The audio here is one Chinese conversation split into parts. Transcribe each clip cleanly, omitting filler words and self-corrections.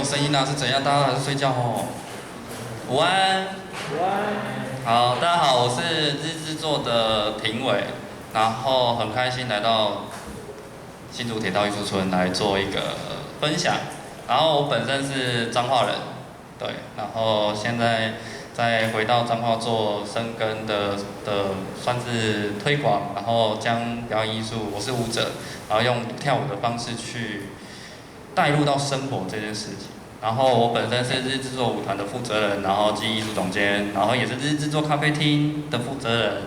有声音啊？是怎样？大家还是睡觉哦？午安。午安。好，大家好，我是日制作的庭伟，然后很开心来到新竹铁道艺术村来做一个分享。然后我本身是彰化人，对，然后现在再回到彰化做深耕的算是推广，然后将表演艺术，我是舞者，然后用跳舞的方式去带入到生活这件事情。然后我本身是日制作舞团的负责人，然后暨艺术总监，然后也是日制作咖啡厅的负责人，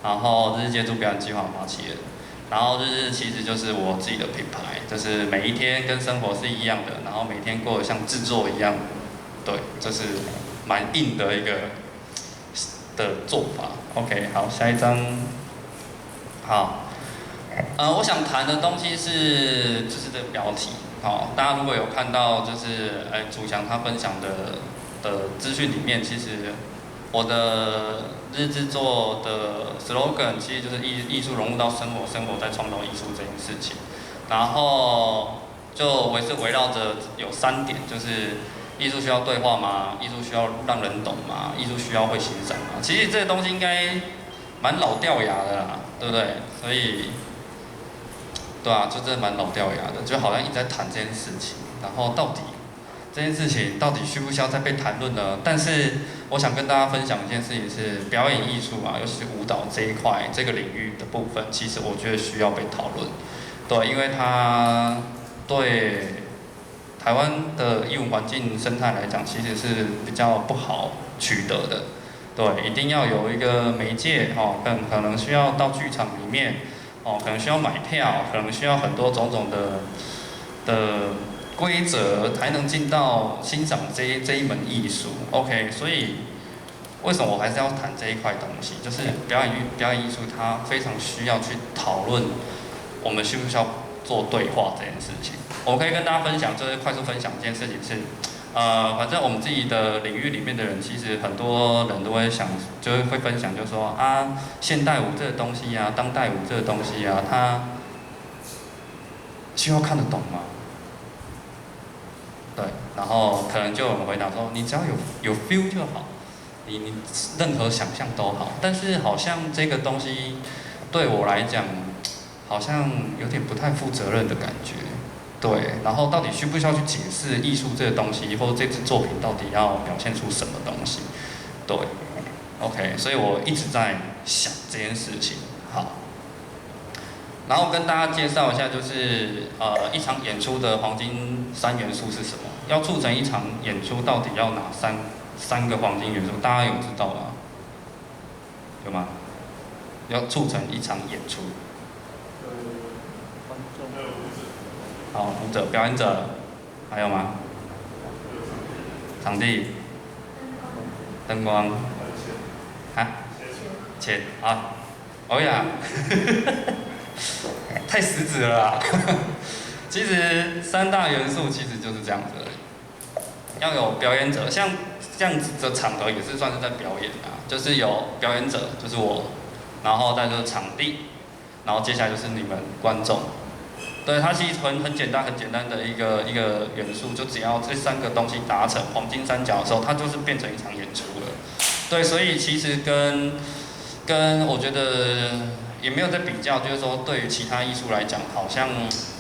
然后日接触表演计划发起人。然后日其实就是我自己的品牌，就是每一天跟生活是一样的，然后每天过得像制作一样，对，这是蛮硬的一个的做法。OK， 好，下一张，好，我想谈的东西是就是这个标题，好，大家如果有看到就是祖祥他分享的资讯里面，其实我的日制作的 slogan 其实就是艺术融入到生活，生活在创造艺术这件事情。然后我也是围绕着有3点，就是艺术需要对话吗？艺术需要让人懂吗？艺术需要会欣赏吗？其实这个东西应该蛮老掉牙的啦，对不对？所以，对啊，就真的蛮老掉牙的，就好像一直在谈这件事情，然后到底这件事情到底需不需要再被谈论呢？但是我想跟大家分享一件事情是，表演艺术啊，尤其是舞蹈这一块这个领域的部分，其实我觉得需要被讨论。对，因为它对台湾的艺文环境生态来讲，其实是比较不好取得的。对，一定要有一个媒介，可能需要到剧场里面，可能需要买票，可能需要很多种种的规则，才能进到欣赏这一门艺术。OK， 所以为什么我还是要谈这一块东西？就是表演艺术，它非常需要去讨论，我们需不需要做对话这件事情。我可以跟大家分享，就是快速分享一件事情是，反正我们自己的领域里面的人，其实很多人都会想，就是会分享，就是说啊，现代舞这个东西啊，当代舞这个东西啊，它需要看得懂吗？对，然后可能就有人回答说，你只要有 feel 就好，你任何想象都好。但是好像这个东西对我来讲，好像有点不太负责任的感觉。对，然后到底需不需要去解释艺术这个东西，或者这支作品到底要表现出什么东西？对 ，OK， 所以我一直在想这件事情。好，然后跟大家介绍一下，就是一场演出的黄金3元素是什么？要促成一场演出，到底要哪三个黄金元素？大家有知道吗？有吗？要促成一场演出。好，舞者、表演者，还有吗？场地、灯光，啊？钱啊？哦呀，太实质了啦。其实3大元素其实就是这样子而已，要有表演者，像这样子的场合也是算是在表演啊，就是有表演者，就是我，然后再就是场地，然后接下来就是你们观众。对，它其实很简单的一个元素，就只要这3个东西达成黄金三角的时候，它就是变成一场演出了。对，所以其实跟我觉得也没有在比较，就是说对于其他艺术来讲，好像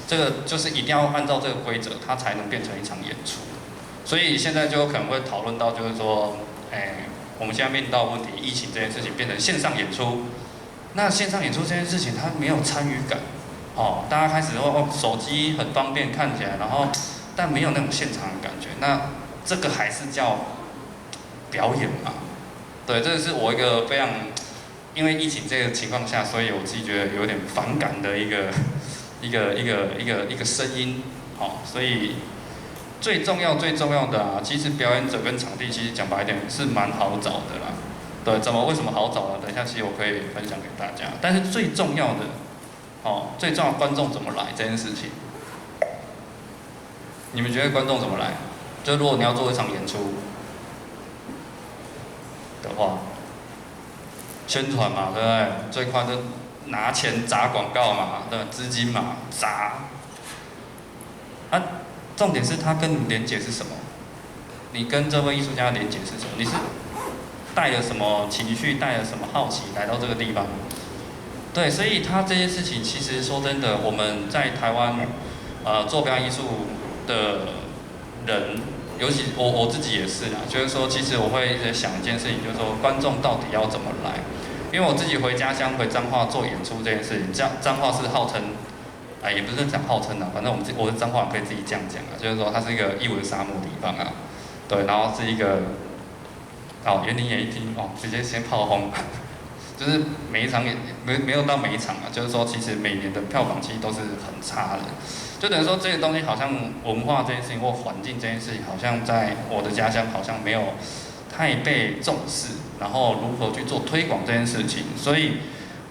这个就是一定要按照这个规则，它才能变成一场演出。所以现在就有可能会讨论到，就是说，我们现在面临到的问题，疫情这件事情变成线上演出，那线上演出这件事情它没有参与感。大家开始手机很方便看起来，然后但没有那种现场的感觉，那这个还是叫表演嘛？对，这个是我一个非常，因为疫情这个情况下，所以我自己觉得有点反感的一个声音。所以最重要的啊，其实表演者跟场地其实讲白一点是蛮好找的啦。对，为什么好找呢？等一下其实我可以分享给大家，但是最重要的。最重要的观众怎么来这件事情，你们觉得观众怎么来？就如果你要做一场演出的话，宣传嘛，对不对？最快就拿钱砸广告嘛，对吧？资金嘛，砸。重点是它跟你连结是什么？你跟这位艺术家连结是什么？你是带了什么情绪，带了什么好奇来到这个地方？对，所以他这件事情，其实说真的，我们在台湾，做表演艺术的人，尤其我自己也是啦，就是说，其实我会一直想一件事情，就是说，观众到底要怎么来？因为我自己回家乡回彰化做演出这件事情，彰化是号称，也不是讲号称啊，反正我的彰化可以自己这样讲啊，就是说它是一个艺文沙漠地方啊，对，然后是一个，园林演艺厅直接先炮轰。就是每一场也没有到每一场啊，就是说其实每年的票房其实都是很差的，就等于说这个东西好像文化这件事情或环境这件事情，好像在我的家乡好像没有太被重视，然后如何去做推广这件事情，所以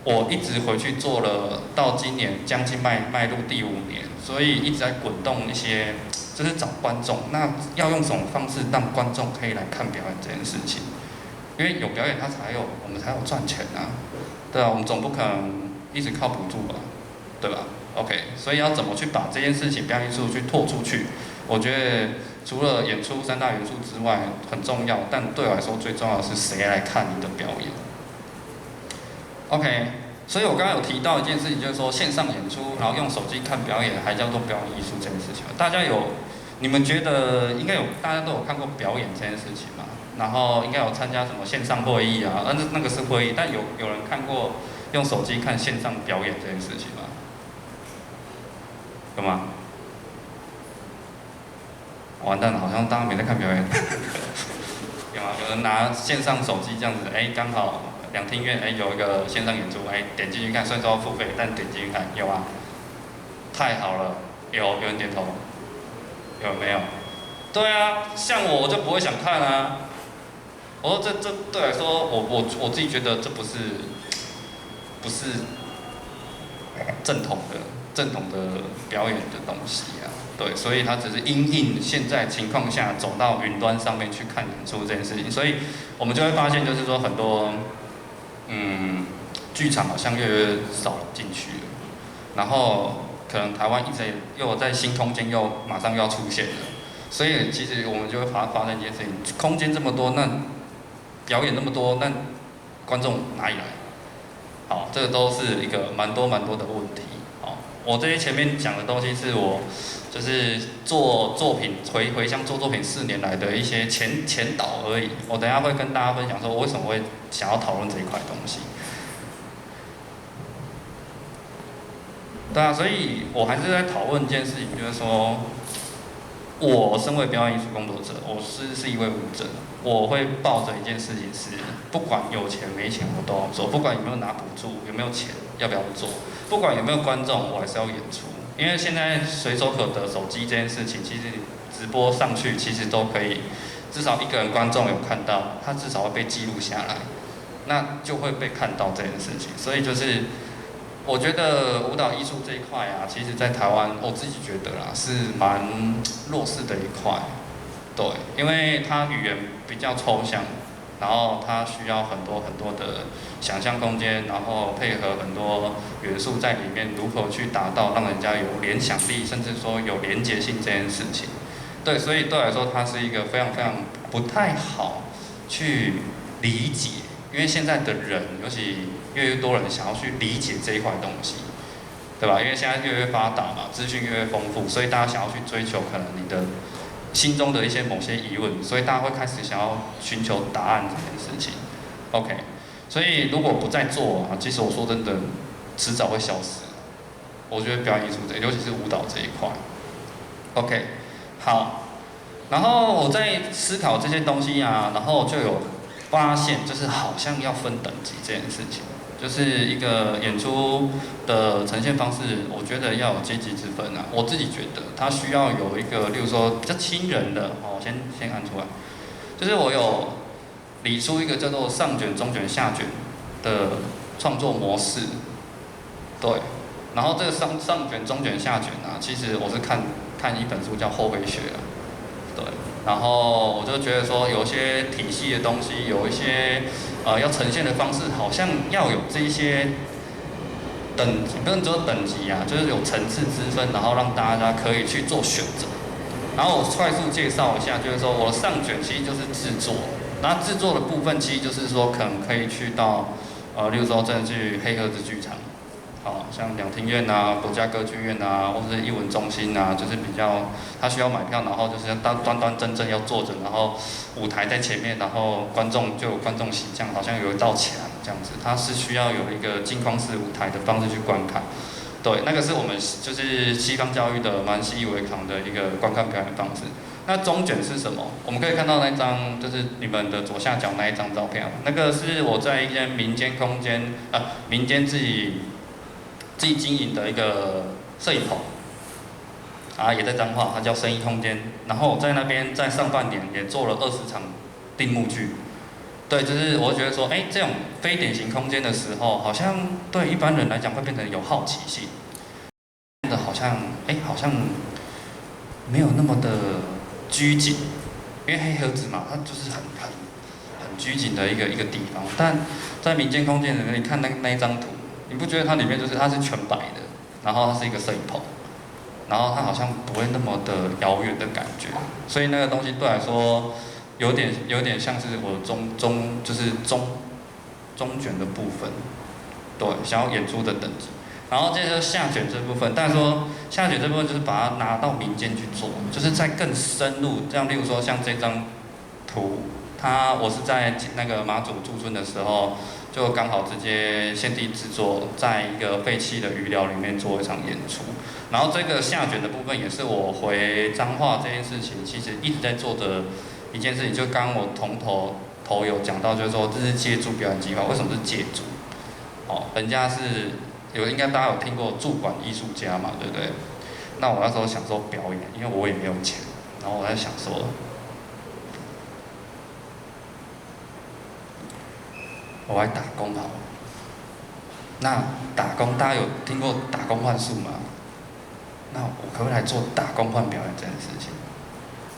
我一直回去做了，到今年将近迈入第5年，所以一直在滚动一些，就是找观众，那要用什么方式让观众可以来看表演这件事情？因为有表演，我们才有赚钱啊，对啊，我们总不可能一直靠补助吧，对吧 ？OK， 所以要怎么去把这件事情表演艺术去拓出去？我觉得除了演出3大元素之外很重要，但对我来说最重要的是谁来看你的表演。OK， 所以我刚刚有提到一件事情，就是说线上演出，然后用手机看表演，还叫做表演艺术这件事情。你们觉得应该大家都有看过表演这件事情吗？然后应该有参加什么线上会议啊？那个是会议，但有人看过用手机看线上表演这件事情吗？有吗？完蛋了，好像大家没在看表演。有吗？有人拿线上手机这样子，刚好两厅院，有一个线上演出，点进去看，虽然说要付费，但点进去看，有啊？太好了，有人点头，有没有？对啊，像我就不会想看啊。我说这对来说，我自己觉得这不是正统的表演的东西啊。对，所以它只是因应现在情况下走到云端上面去看演出这件事情，所以我们就会发现，就是说很多剧场好像越来越少进去了，然后可能台湾一直又有在新空间马上又要出现了，所以其实我们就会发现一件事情：空间这么多，那表演那么多，那观众哪里来？好，这个都是一个蛮多的问题。好，我这些前面讲的东西是我就是做作品回乡做作品4年来的一些前导而已。我等一下会跟大家分享说，我为什么会想要讨论这一块东西。对啊，所以我还是在讨论一件事情，就是说，我身为表演艺术工作者，我是一位舞者，我会抱着一件事情是，不管有钱没钱我都要做，不管有没有拿补助，有没有钱要不要做，不管有没有观众我还是要演出，因为现在随手可得手机这件事情，其实直播上去其实都可以，至少1个人观众有看到，他至少会被记录下来，那就会被看到这件事情，所以就是。我觉得舞蹈艺术这一块啊，其实在台湾，我自己觉得啦，是蛮弱势的一块。对，因为它语言比较抽象，然后它需要很多的想象空间，然后配合很多元素在里面，如何去达到让人家有联想力，甚至说有连结性这件事情。对，所以对我来说，它是一个非常不太好去理解。因为现在的人，尤其越来越多人想要去理解这一块东西，对吧？因为现在越来越发达嘛，资讯越来越丰富，所以大家想要去追求可能你的心中的一些某些疑问，所以大家会开始想要寻求答案这件事情。OK， 所以如果不再做啊，其实我说真的，迟早会消失。我觉得表演艺术尤其是舞蹈这一块。OK， 好，然后我在思考这些东西啊，然后就有。发现就是好像要分等级这件事情，就是一个演出的呈现方式，我觉得要有阶级之分啊。我自己觉得它需要有一个，例如说比较亲人的，我先按出来，就是我有理出一个叫做上卷、中卷、下卷的创作模式，对。然后这个上卷、中卷、下卷啊，其实我是看一本书叫《后备学》啊，对。然后我就觉得说，有些体系的东西，有一些要呈现的方式，好像要有这一些等级，不能说等级啊，就是有层次之分，然后让大家可以去做选择。然后我快速介绍一下，就是说我的上卷其实就是制作，那制作的部分其实就是说可能可以去到例如说真的去黑盒子剧场，好像两厅院啊、国家歌剧院啊，或者是艺文中心啊，就是比较他需要买票，然后就是要端端正正要坐着，然后舞台在前面，然后观众就有观众席，这样好像有一道墙这样子，它是需要有一个镜框式舞台的方式去观看。对，那个是我们就是西方教育的蛮习以为常的一个观看表演方式。那中卷是什么？我们可以看到那张，就是你们的左下角那一张照片，那个是我在一间民间空间，民间自己经营的一个摄影棚，也在彰化，它叫生意空间。然后我在那边在上半年也做了20场定目剧。对，就是我觉得说，这种非典型空间的时候，好像对一般人来讲会变成有好奇心，变得好像没有那么的拘谨，因为黑盒子嘛，它就是很拘谨的一个地方。但在民间空间里面，你看那一张图，你不觉得它里面就是它是全白的，然后它是一个摄影棚，然后它好像不会那么的遥远的感觉，所以那个东西对我来说。有点像是我就是中卷的部分，对，想要演出的等级。然后接着下卷这部分，但是说下卷这部分就是把它拿到民间去做，就是在更深入，这样例如说像这张图，我是在那个马祖驻村的时候，就刚好直接现地制作，在一个废弃的鱼寮里面做一场演出。然后这个下卷的部分也是我回彰化这件事情，其实一直在做的。一件事情，就刚刚我头有讲到，就是说这是借助表演计划，为什么是借助？人家是应该大家有听过驻馆艺术家嘛，对不对？那我那时候想说表演，因为我也没有钱，然后我在想说，我来打工好了。那打工大家有听过打工换宿吗？那我可不可以来做打工换表演这件事情？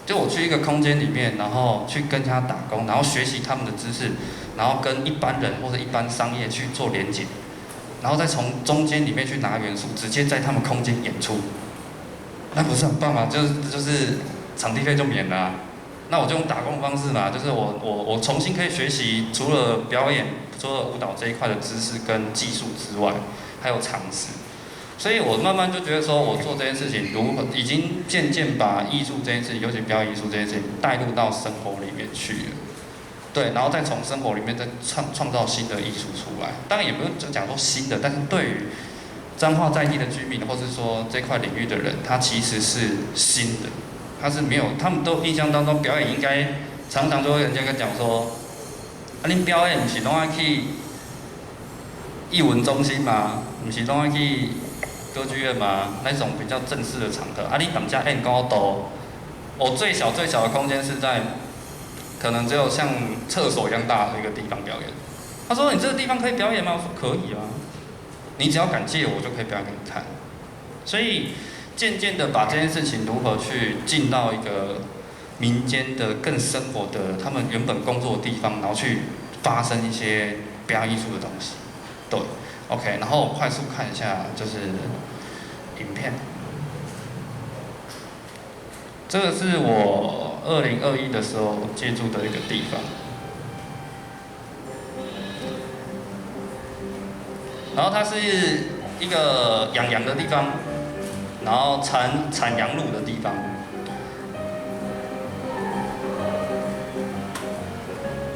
就我去一个空间里面，然后去跟他打工，然后学习他们的知识，然后跟一般人或者一般商业去做连结，然后再从中间里面去拿元素，直接在他们空间演出，那不是很棒吗？就是场地费就免了那我就用打工方式嘛，就是我重新可以学习，除了表演、除了舞蹈这一块的知识跟技术之外，还有常识。所以我慢慢就觉得说，我做这件事情已经渐渐把艺术这件事情，尤其表演艺术这件事情带入到生活里面去了。对，然后再从生活里面再创造新的艺术出来。当然也不用讲说新的，但是对于彰化在地的居民，或是说这块领域的人，他其实是新的，他是没有，他们都印象当中表演应该常常就会人家跟讲说，恁表演不是拢爱去艺文中心嘛，不是拢爱去歌剧院嘛，那种比较正式的场合，你等下演高度，我最小的空间是在，可能只有像厕所一样大的一个地方表演。他说：“你这个地方可以表演吗？”我说：“可以啊，你只要敢借我，就可以表演给你看。”所以渐渐的把这件事情如何去进到一个民间的更生活的他们原本工作的地方，然后去发生一些表演艺术的东西。对 ，OK， 然后我快速看一下就是影片，这个是我2021的时候借住的一个地方，然后它是一个养羊的地方，然后产羊乳的地方，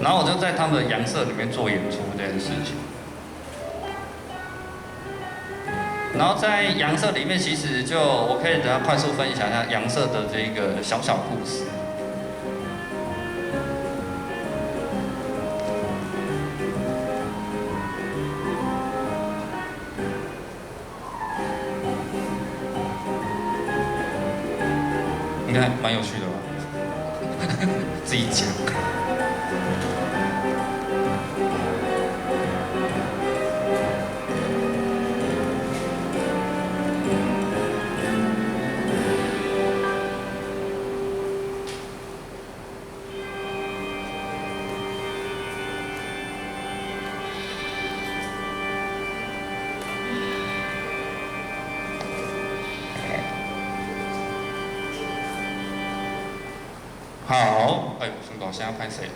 然后我就在他们的羊舍里面做演出这件事情。然后在羊舍里面，其实我可以等下快速分享一下羊舍的这个小故事。应该蛮有趣的吧？自己讲。孙狗现在拍谁？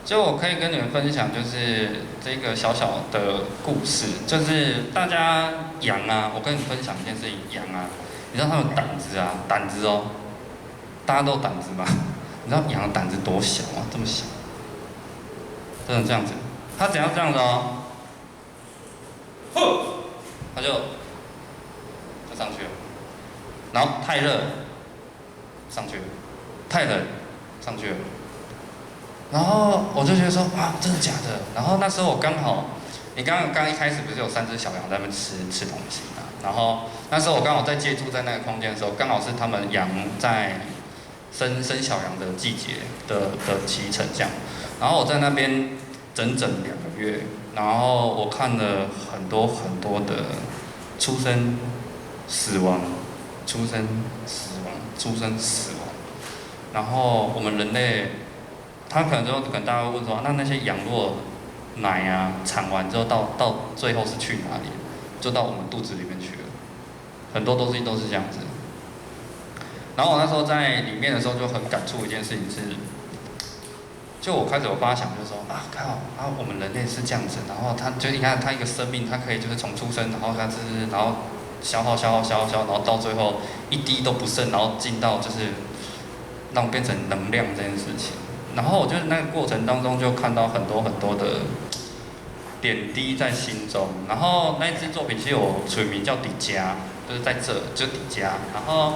就我可以跟你们分享，就是这个小小的故事，就是大家羊啊，我跟你分享一件事情，羊啊，你知道它们胆子啊，胆子哦，大家都有胆子吗？你知道羊的胆子多小吗？这么小，真的这样子，它怎样这样子哦，它就上去了，然后太热上去了，太冷上去了。然后我就觉得说，哇，真的假的？然后那时候我刚好，你刚一开始不是有3只小羊在那边吃东西嘛？然后那时候我刚好在借住在那个空间的时候，刚好是他们羊在生小羊的季节的期程这样。然后我在那边整整2个月，然后我看了很多的出生、死亡、出生、死亡、出生、死亡。然后我们人类。他可能大家会问说，那些羊若奶啊产完之后到最后是去哪里？就到我们肚子里面去了，很多都是这样子。然后我那时候在里面的时候就很感触一件事情是，就我开始有发想，就是说啊靠啊我们人类是这样子，然后他就你看他一个生命，他可以就是从出生，然后他然后消耗，然后到最后一滴都不剩，然后进到就是让变成能量这件事情。然后我就那个过程当中就看到很多的点滴在心中。然后那一支作品其实我取名叫底家，就是在这就底家。然后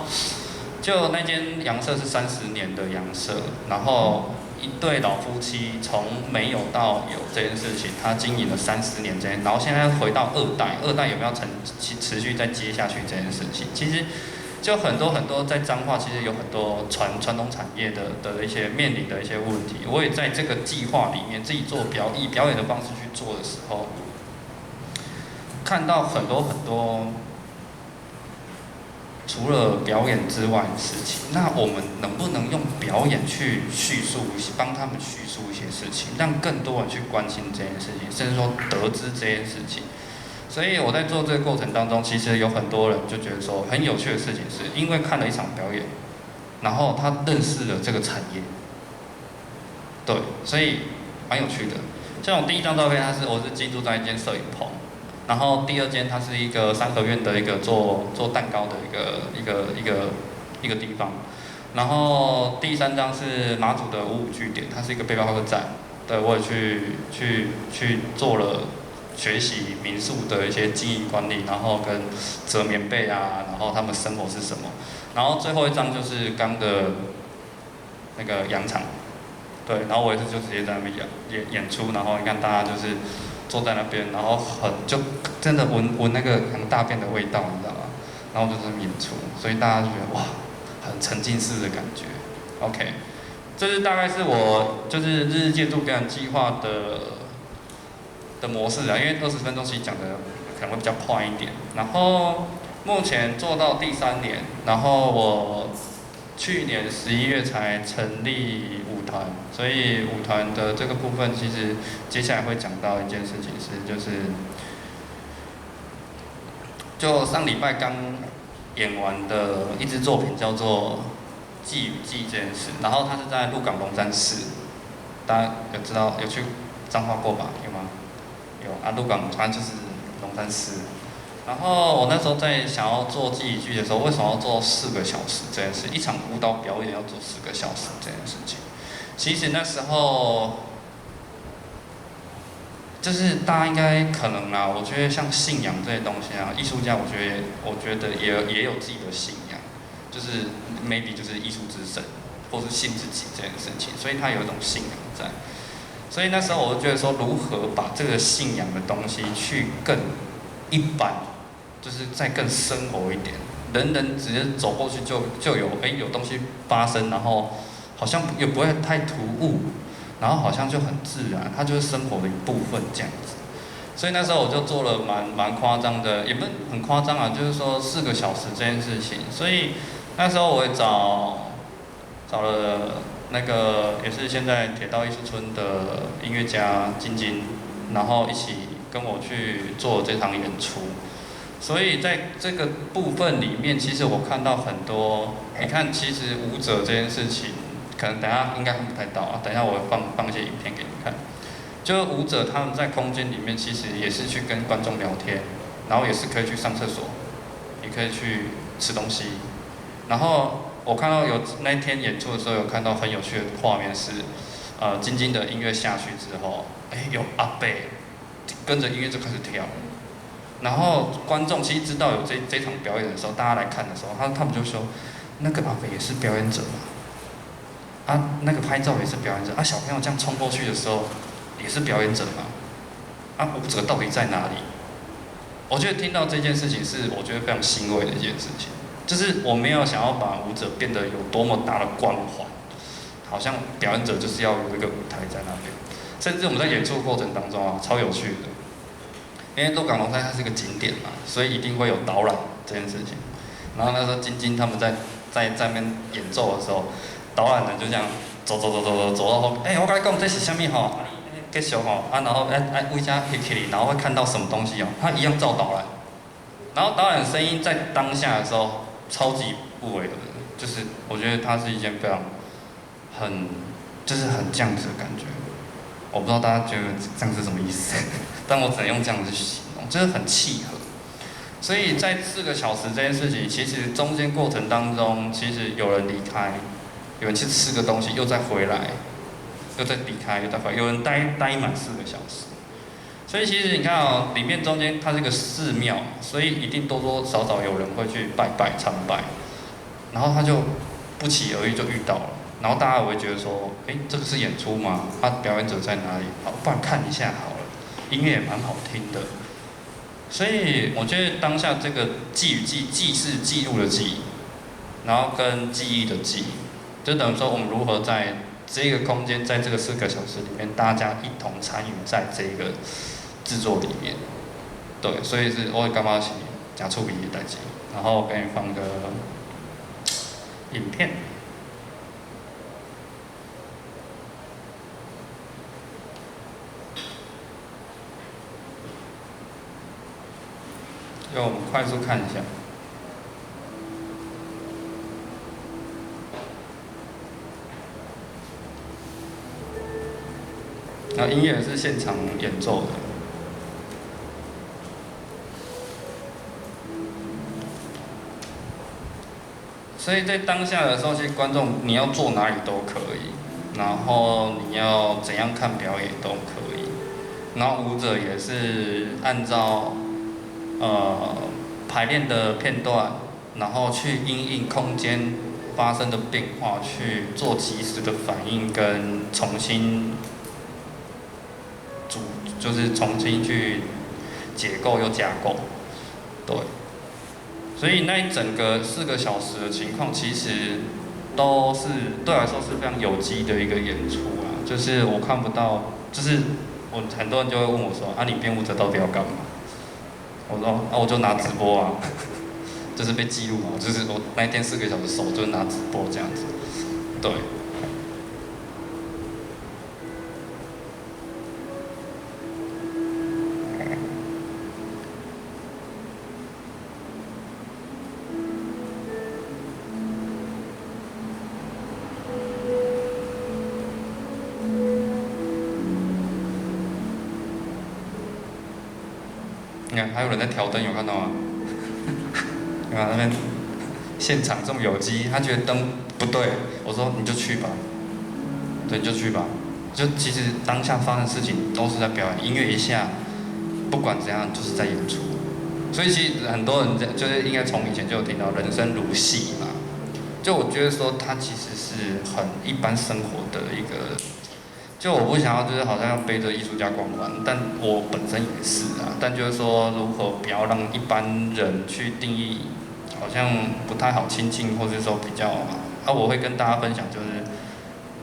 就那间羊舍是30年的羊舍，然后一对老夫妻从没有到有这件事情，他经营了30年这件，然后现在回到2代有没有持续再接下去这件事情？其实。就很多在彰化，其实有很多传统产业的一些面临的一些问题。我也在这个计划里面自己做以表演的方式去做的时候，看到很多除了表演之外的事情。那我们能不能用表演去帮他们叙述一些事情，让更多人去关心这件事情，甚至说得知这件事情？所以我在做这个过程当中，其实有很多人就觉得说，很有趣的事情是，因为看了一场表演，然后他认识了这个产业，对，所以蛮有趣的。像我第1张照片，我是进驻在一间摄影棚，然后第2间它是一个3合院的一个做蛋糕的一个地方，然后第3张是马祖的55据点，它是一个背包客栈，对，我也去做了。学习民宿的一些经营管理，然后跟折棉被啊，然后他们生活是什么，然后最后1张就是刚的那个羊场，对，然后我也是就直接在那边演出，然后你看大家就是坐在那边，然后就真的闻那个羊大便的味道，你知道吗？然后就是演出，所以大家就觉得哇，很沉浸式的感觉。OK， 这是大概是我就是日借助表演计划的模式啊，因为20分钟其实讲的可能会比较快一点。然后目前做到第3年，然后我去年11月才成立舞团，所以舞团的这个部分其实接下来会讲到一件事情是，就上礼拜刚演完的一支作品叫做《寄语记》这件事，然后它是在鹿港龙山寺，大家有去彰化过吧？有吗？有啊，鹿港反正就是龙山寺。然后我那时候在想要做记忆剧的时候，为什么要做4个小时这件事？一场舞蹈表演要做4个小时这件事情，其实那时候就是大家应该可能啦，我觉得像信仰这些东西啊，艺术家我觉得也有自己的信仰，就是 maybe 就是艺术之神，或是信自己这件事情，所以他有一种信仰在。所以那时候我就觉得说，如何把这个信仰的东西去更一般，就是再更生活一点，人直接走过去就有东西发生，然后好像也不会太突兀，然后好像就很自然，它就是生活的一部分这样子。所以那时候我就做了蛮夸张的，也不是很夸张啊，就是说4个小时这件事情。所以那时候我也找了那个也是现在铁道艺术村的音乐家晶晶，然后一起跟我去做这场演出。所以在这个部分里面，其实我看到很多，你看，其实舞者这件事情，可能等一下应该看不太到啊，等一下我会放一些影片给你看。就是舞者他们在空间里面，其实也是去跟观众聊天，然后也是可以去上厕所，也可以去吃东西。然后我看到有那一天演出的时候，有看到很有趣的画面是，晶晶的音乐下去之后，有阿伯跟着音乐就开始跳。然后观众其实知道有这场表演的时候，大家来看的时候，他们就说，那个阿伯也是表演者嘛，啊，那个拍照也是表演者，啊，小朋友这样冲过去的时候。也是表演者嘛？啊，舞者到底在哪里？我觉得听到这件事情是我觉得非常欣慰的一件事情，就是我没有想要把舞者变得有多么大的光环，好像表演者就是要有一个舞台在那边。甚至我们在演出过程当中啊，超有趣的，因为鹿港龙山它是一个景点嘛，所以一定会有导览这件事情。然后那时候晶晶他们在那边演奏的时候，导览人就这样走到后，我跟你讲这是什么吼？继续吼，然后为啥会起然后会看到什么东西哦？他一样照导览，然后导览的声音在当下的时候超级不违和的，就是我觉得它是一件非常就是很这样子的感觉。我不知道大家觉得这样是什么意思，但我只能用这样子去形容，就是很契合。所以在4个小时这件事情，其实中间过程当中，其实有人离开，有人去吃个东西，又再回来。又再离开，又再回来，有人待满4个小时，所以其实你看哦，里面中间它是一个寺庙，所以一定多多少少有人会去拜拜参拜，然后他就不期而遇就遇到了，然后大家也会觉得说，这个是演出吗？他表演者在哪里？好，不然看一下好了，音乐也蛮好听的，所以我觉得当下这个记与记，记是记录的记，然后跟记忆的记，就等于说我们如何在这个空间，在这个4个小时里面，大家一同参与在这个制作里面，对，所以是我会感觉是真趣味的代志。然后我给你放个影片，让我们快速看一下。那音乐是现场演奏的，所以在当下的时候，其实观众你要坐哪里都可以，然后你要怎样看表演都可以，然后舞者也是按照排练的片段，然后去因应空间发生的变化去做及时的反应跟重新。就是重新去解构又架构，对，所以那一整个4个小时的情况，其实都是对我来说是非常有机的一个演出啊。就是我看不到，就是很多人就会问我说，你编舞者到底要干嘛？我说我就拿直播啊，就是被记录嘛，就是我那一天4个小时手就是拿直播这样子，对。你看，还有人在调灯，有看到吗？你看那边现场这么有机，他觉得灯不对，我说你就去吧，对，你就去吧。就其实当下发生的事情都是在表演，音乐一下，不管怎样就是在演出。所以其实很多人就是应该从以前就有听到人生如戏嘛，就我觉得说它其实是很一般生活的一个。就我不想要，就是好像要背着艺术家光环，但我本身也是啊。但就是说，如何不要让一般人去定义，好像不太好亲近，或者说比较我会跟大家分享，就是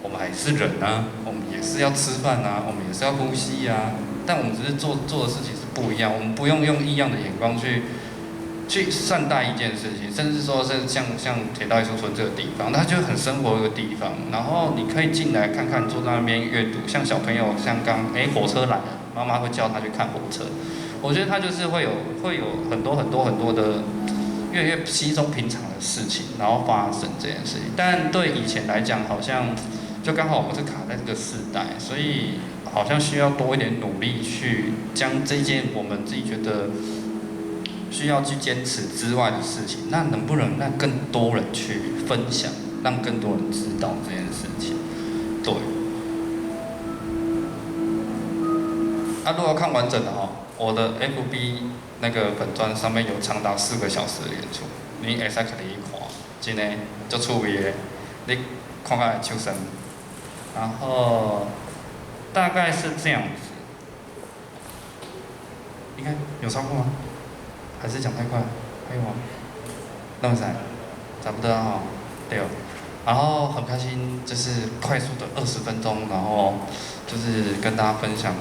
我们还是人啊，我们也是要吃饭啊，我们也是要呼吸啊。但我们只是做的事情是不一样，我们不用用异样的眼光去善待一件事情，甚至说是像铁道艺术村这个地方，它就很生活的一个地方。然后你可以进来看看，坐在那边阅读，像小朋友，像火车来了，妈妈会叫他去看火车，我觉得它就是会有很多的越来越稀松平常的事情，然后发生这件事情。但对以前来讲，好像就刚好我们是卡在这个世代，所以好像需要多一点努力去将这件我们自己觉得需要去坚持之外的事情，那能不能让更多人去分享，让更多人知道这件事情？对。如果要看完整的哈，我的 FB 那个粉专上面有长达4个小时的演出，你会使去里看，真的足趣味的，你看下会抽身。然后大概是这样子，应该有超过吗？还是讲太快？还有吗？那么快，差不多哈，对哦。然后很开心，就是快速的20分钟，然后就是跟大家分享。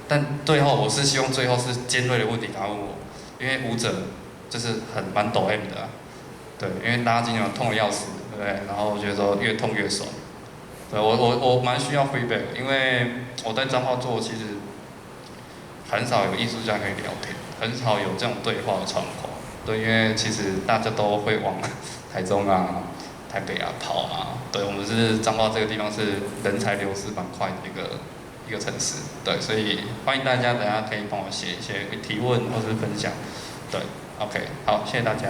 但最后我是希望最后是尖锐的问题答问我，因为舞者就是蛮抖 M 的、啊，对，因为大家经常痛得要死，对不对？然后我觉得说越痛越爽，对我蛮需要 feedback， 因为我在彰化做其实很少有艺术家可以聊天，很少有这种对话的窗口，对，因为其实大家都会往台中啊、台北啊跑啊，对，我们是彰化这个地方是人才流失蛮快的一个城市，对，所以欢迎大家等下可以帮我写一些提问或是分享，对 ，OK， 好，谢谢大家。